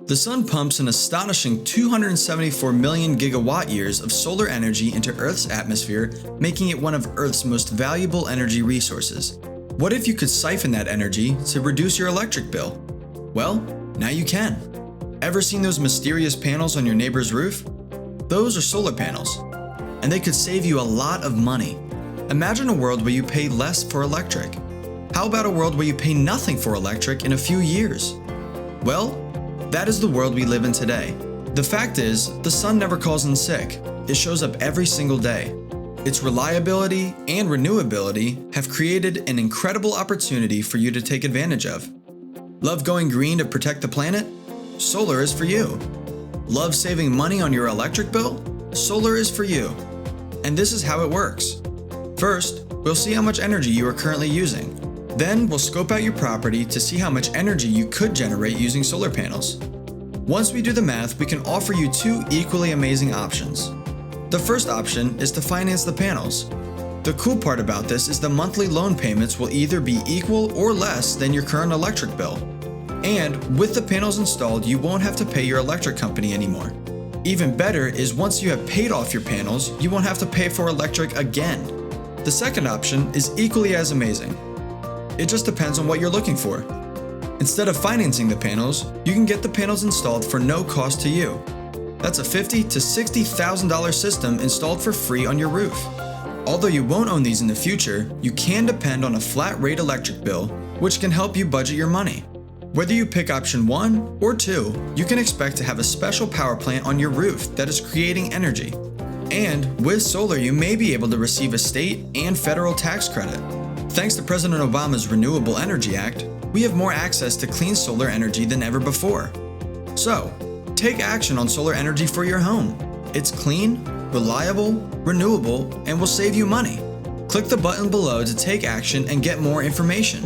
The sun pumps an astonishing 274 million gigawatt years of solar energy into Earth's atmosphere, making it one of Earth's most valuable energy resources. What if you could siphon that energy to reduce your electric bill? Well, now you can. Ever seen those mysterious panels on your neighbor's roof? Those are solar panels, and they could save you a lot of money. Imagine a world where you pay less for electric. How about a world where you pay nothing for electric in a few years? Well, that is the world we live in today. The fact is, the sun never calls in sick. It shows up every single day. Its reliability and renewability have created an incredible opportunity for you to take advantage of. Love going green to protect the planet? Solar is for you. Love saving money on your electric bill? Solar is for you. And this is how it works. First, we'll see how much energy you are currently using. Then we'll scope out your property to see how much energy you could generate using solar panels. Once we do the math, we can offer you two equally amazing options. The first option is to finance the panels. The cool part about this is the monthly loan payments will either be equal or less than your current electric bill. And with the panels installed, you won't have to pay your electric company anymore. Even better is once you have paid off your panels, you won't have to pay for electric again. The second option is equally as amazing. It just depends on what you're looking for. Instead of financing the panels, you can get the panels installed for no cost to you. That's a $50,000 to $60,000 system installed for free on your roof. Although you won't own these in the future, you can depend on a flat rate electric bill, which can help you budget your money. Whether you pick option 1 or 2, you can expect to have a special power plant on your roof that is creating energy. And with solar, you may be able to receive a state and federal tax credit. Thanks to President Obama's Renewable Energy Act, we have more access to clean solar energy than ever before. So, take action on solar energy for your home. It's clean, reliable, renewable, and will save you money. Click the button below to take action and get more information.